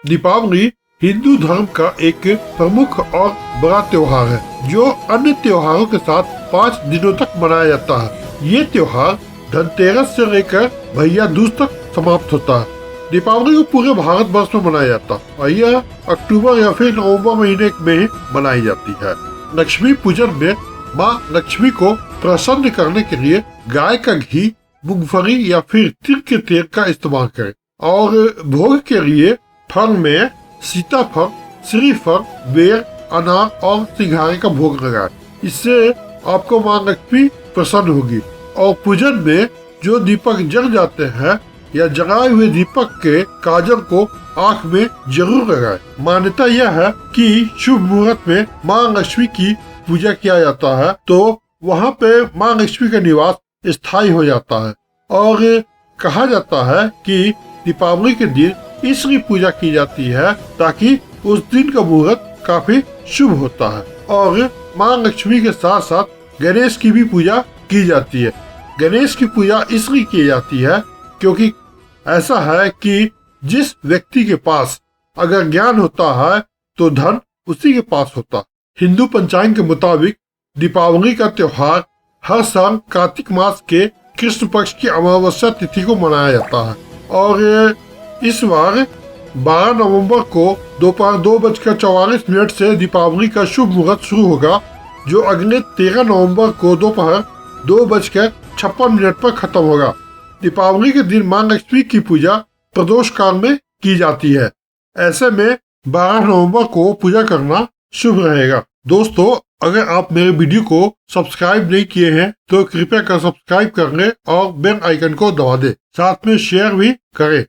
दीपावली हिंदू धर्म का एक प्रमुख और बड़ा त्योहार है जो अन्य त्योहारों के साथ 5 दिनों तक मनाया जाता है। ये त्योहार धनतेरस से लेकर भैया दूज तक समाप्त होता है। दीपावली को पूरे भारत वर्ष में मनाया जाता है और यह अक्टूबर या फिर नवंबर महीने में मनाई जाती है। लक्ष्मी पूजन में माँ लक्ष्मी को प्रसन्न करने के लिए गाय का घी, मूंगफली या फिर तिल के तेल का इस्तेमाल करें और भोग के लिए फल में सीताफल, श्रीफल, बेर, अनार और सिंघाड़े का भोग लगाएं। इससे आपको माँ लक्ष्मी प्रसन्न होगी। और पूजन में जो दीपक जल जाते हैं या जलाए हुए दीपक के काजल को आँख में जरूर लगाएं। मान्यता यह है कि शुभ मुहूर्त में माँ लक्ष्मी की पूजा किया जाता है तो वहाँ पे माँ लक्ष्मी का निवास स्थायी हो जाता है। और कहा जाता है कि दीपावली के दिन इसकी पूजा की जाती है ताकि उस दिन का मुहूर्त काफी शुभ होता है। और माँ लक्ष्मी के साथ साथ गणेश की भी पूजा की जाती है। गणेश की पूजा इसलिए की जाती है क्योंकि ऐसा है कि जिस व्यक्ति के पास अगर ज्ञान होता है तो धन उसी के पास होता। हिंदू पंचांग के मुताबिक दीपावली का त्योहार हर साल कार्तिक मास के कृष्ण पक्ष की अमावस्या तिथि को मनाया जाता है। और इस बार 12 नवंबर को दोपहर 2:44 से दीपावली का शुभ मुहूर्त शुरू होगा जो अगले 13 नवंबर को दोपहर 2:56 पर खत्म होगा। दीपावली के दिन मां लक्ष्मी की पूजा प्रदोष काल में की जाती है। ऐसे में 12 नवंबर को पूजा करना शुभ रहेगा। दोस्तों, अगर आप मेरे वीडियो को सब्सक्राइब नहीं किए हैं तो कृपया कर सब्सक्राइब कर लें और बेल आइकन को दबा दें, साथ में शेयर भी करें।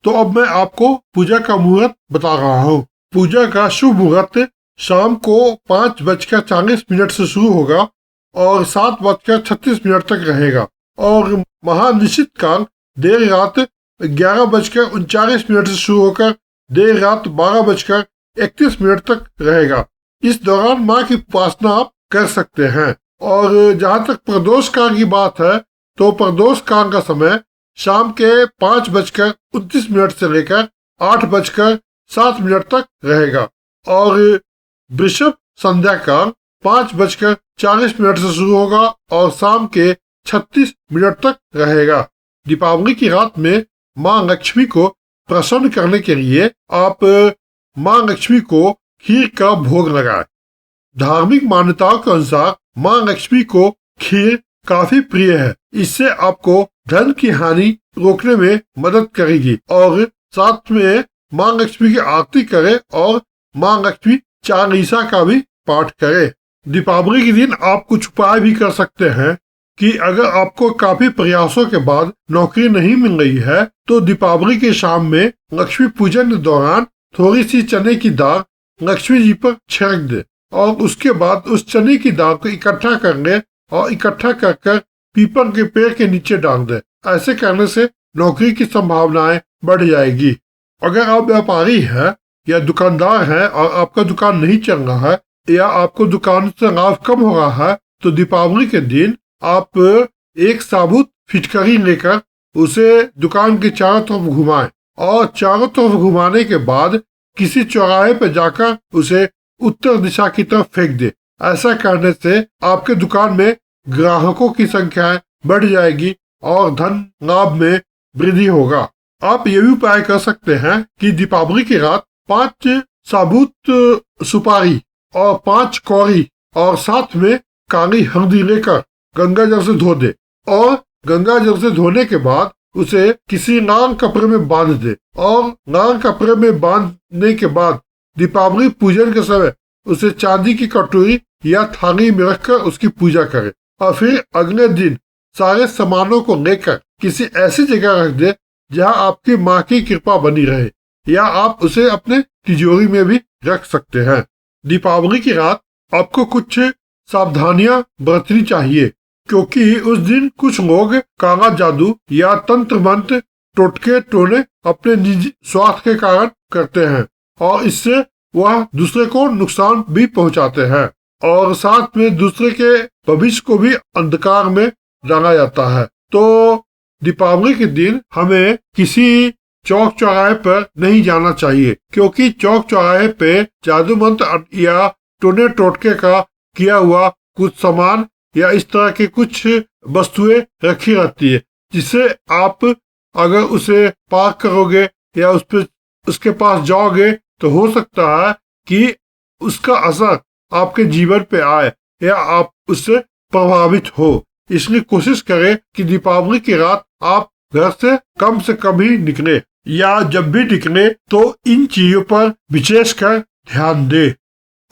तो अब मैं आपको पूजा का मुहूर्त बता रहा हूँ। पूजा का शुभ मुहूर्त शाम को 5:40 से शुरू होगा और 7:36 तक रहेगा। और महानिश्चित काल देर रात 11:39 से शुरू होकर देर रात 12:31 तक रहेगा। इस दौरान माँ की उपासना आप कर सकते हैं। और जहाँ तक प्रदोष काल की बात है तो प्रदोष काल का समय शाम के 5:29 से लेकर 8:07 तक रहेगा। और वृषभ संध्या काल 5:40 से शुरू होगा और शाम के 36 मिनट तक रहेगा। दीपावली की रात में माँ लक्ष्मी को प्रसन्न करने के लिए आप माँ लक्ष्मी को खीर का भोग लगाएं। धार्मिक मान्यताओं के अनुसार माँ लक्ष्मी को खीर काफी प्रिय है। इससे आपको धन की हानि रोकने में मदद करेगी। और साथ में माँ लक्ष्मी की आरती करें और माँ लक्ष्मी चालीसा का भी पाठ करें। दीपावली के दिन आप कुछ उपाय भी कर सकते हैं कि अगर आपको काफी प्रयासों के बाद नौकरी नहीं मिल रही है तो दीपावली के शाम में लक्ष्मी पूजन के दौरान थोड़ी सी चने की दाल लक्ष्मी जी पर छिड़क दे और उसके बाद उस चने की दाल को इकट्ठा कर ले और इकट्ठा कर पीपल के पेड़ के नीचे डाल दे। ऐसे करने से नौकरी की संभावनाएं बढ़ जाएगी। अगर आप व्यापारी हैं या दुकानदार हैं और आपका दुकान नहीं चल रहा है या आपको दुकान से लाभ कम हो रहा है तो दीपावली के दिन आप एक साबुत फिटकरी लेकर उसे दुकान के चारों तरफ घुमाएं और चारों तरफ घुमाने के बाद किसी चौराहे पर जाकर उसे उत्तर दिशा की तरफ फेंक दे। ऐसा करने से आपके दुकान में ग्राहकों की संख्या बढ़ जाएगी और धन लाभ में वृद्धि होगा। आप ये भी उपाय कर सकते हैं कि दीपावली की रात 5 साबुत सुपारी और 5 कौड़ी और साथ में काली हल्दी लेकर गंगा जल से धो दे और गंगा जल से धोने के बाद उसे किसी लाल कपड़े में बांध दे। और लाल कपड़े में बांधने के बाद दीपावली पूजन के समय उसे चांदी की कटोरी या थाली में रखकर उसकी पूजा करें। और फिर अगले दिन सारे सामानों को लेकर किसी ऐसी जगह रख दे जहां आपकी माँ की कृपा बनी रहे, या आप उसे अपने तिजोरी में भी रख सकते हैं। दीपावली की रात आपको कुछ सावधानियां बरतनी चाहिए क्योंकि उस दिन कुछ लोग काला जादू या तंत्र मंत्र, टोटके टोने अपने निजी स्वार्थ के कारण करते हैं और इससे वह दूसरे को नुकसान भी पहुंचाते हैं। और साथ में दूसरे के भविष्य को भी अंधकार में डाला जाता है। तो दीपावली के दिन हमें किसी चौक चौराहे पर नहीं जाना चाहिए, क्योंकि चौक चौराहे पे जादू मंत्र या टोने टोटके का किया हुआ कुछ सामान या इस तरह की कुछ वस्तुएं रखी रहती है, जिससे आप अगर उसे पार करोगे या उसके पास जाओगे तो हो सकता है कि उसका असर आपके जीवन पे आए या आप उससे प्रभावित हो। इसलिए कोशिश करें कि दीपावली की रात आप घर से कम ही निकले, या जब भी निकले तो इन चीजों पर विशेष कर ध्यान दे।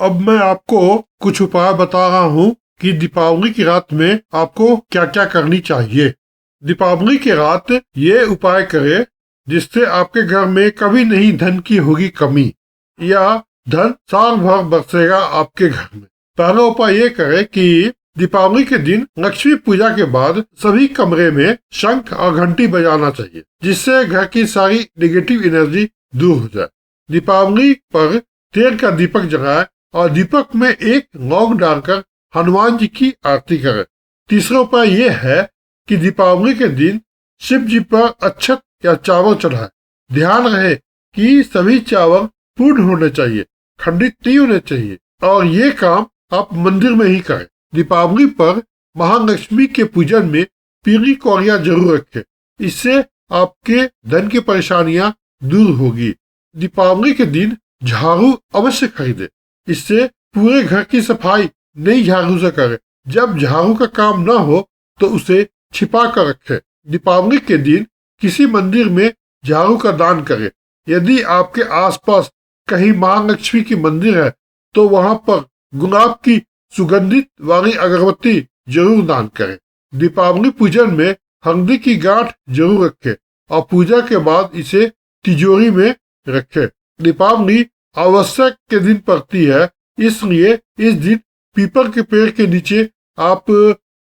अब मैं आपको कुछ उपाय बता रहा हूँ कि दीपावली की रात में आपको क्या क्या करनी चाहिए। दीपावली की रात ये उपाय करें जिससे आपके घर में कभी नहीं धन की होगी कमी, या धन साल भर बरसेगा आपके घर में। पहला उपाय ये करें कि दीपावली के दिन लक्ष्मी पूजा के बाद सभी कमरे में शंख और घंटी बजाना चाहिए, जिससे घर की सारी नेगेटिव एनर्जी दूर हो जाए। दीपावली पर तेल का दीपक जलाएं और दीपक में एक लौंग डालकर हनुमान जी की आरती करें। तीसरा उपाय ये है कि दीपावली के दिन शिव जी पर अक्षत या चावल चढ़ाएं। ध्यान रहे कि सभी चावल पूर्ण होने चाहिए, खंडित नहीं होने चाहिए, और ये काम आप मंदिर में ही करें। दीपावली पर महालक्ष्मी के पूजन में पीली कौड़ियां जरूर रखें, इससे आपके धन की परेशानियां दूर होगी। दीपावली के दिन झाड़ू अवश्य खरीदे, इससे पूरे घर की सफाई नई झाड़ू से करें। जब झाड़ू का काम न हो तो उसे छिपा कर रखें। दीपावली के दिन किसी मंदिर में झाड़ू का दान करें। यदि आपके आसपास कहीं महालक्ष्मी की मंदिर है तो वहां पर गुलाब की सुगंधित वाली अगरबत्ती जरूर दान करें। दीपावली पूजन में हल्दी की गांठ जरूर रखें और पूजा के बाद इसे तिजोरी में रखें। दीपावली आवश्यक के दिन पड़ती है, इसलिए इस दिन पीपल के पेड़ के नीचे आप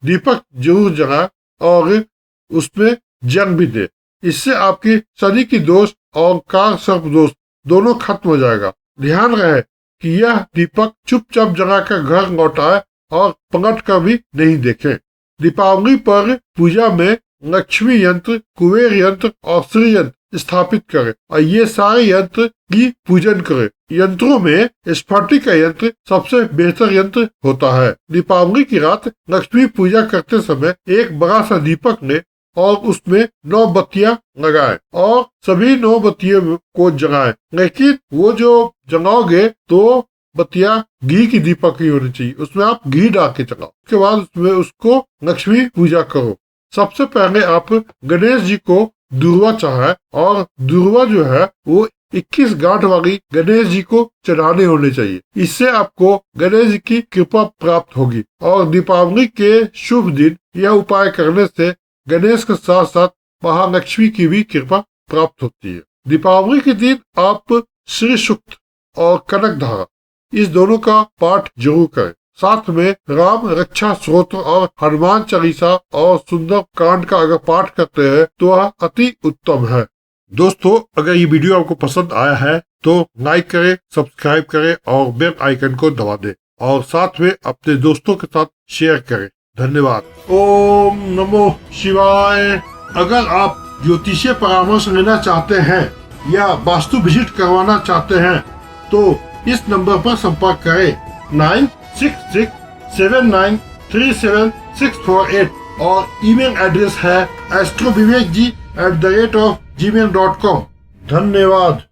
दीपक जरूर जलाएं और उसमें जल भी दे। इससे आपकी शनि की दोष और काल सर्प दोष दोनों खत्म हो जाएगा। ध्यान रहे कि यह दीपक चुपचाप जलाकर घर लौटाए और पलट कर भी नहीं देखे। दीपावली पर पूजा में लक्ष्मी यंत्र, कुबेर यंत्र और श्री यंत्र स्थापित करें और ये सारे यंत्र की पूजन करें। यंत्रों में स्फटिक का यंत्र सबसे बेहतर यंत्र होता है। दीपावली की रात लक्ष्मी पूजा करते समय एक बड़ा सा दीपक लें और उसमें 9 बत्तियां लगाएं और सभी 9 बत्तियों को जलाएं। लेकिन वो जो जलाओगे तो बत्तियां घी की दीपक ही होनी चाहिए, उसमें आप घी डाल के जलाओ। उसके बाद उसमें उसको लक्ष्मी पूजा करो। सबसे पहले आप गणेश जी को दुर्वा चढ़ाएं और दुर्वा जो है वो 21 गांठ वाली गणेश जी को चढ़ाने होने चाहिए। इससे आपको गणेश जी की कृपा प्राप्त होगी और दीपावली के शुभ दिन यह उपाय करने से गणेश के साथ साथ महालक्ष्मी की भी कृपा प्राप्त होती है। दीपावली के दिन आप श्री सूक्त और कनक धारा इस दोनों का पाठ जरूर करें। साथ में राम रक्षा स्तोत्र और हनुमान चालीसा और सुंदर कांड का अगर पाठ करते हैं तो वह अति उत्तम है। दोस्तों, अगर ये वीडियो आपको पसंद आया है तो लाइक करें, सब्सक्राइब करें और बेल आइकन को दबा दें और साथ में अपने दोस्तों के साथ शेयर करें। धन्यवाद। ओम नमो शिवाय। अगर आप ज्योतिषीय परामर्श लेना चाहते हैं या वास्तु विजिट करवाना चाहते हैं तो इस नंबर पर संपर्क करें 9667937648 और ईमेल एड्रेस है astrovivekji@gmail.com। धन्यवाद।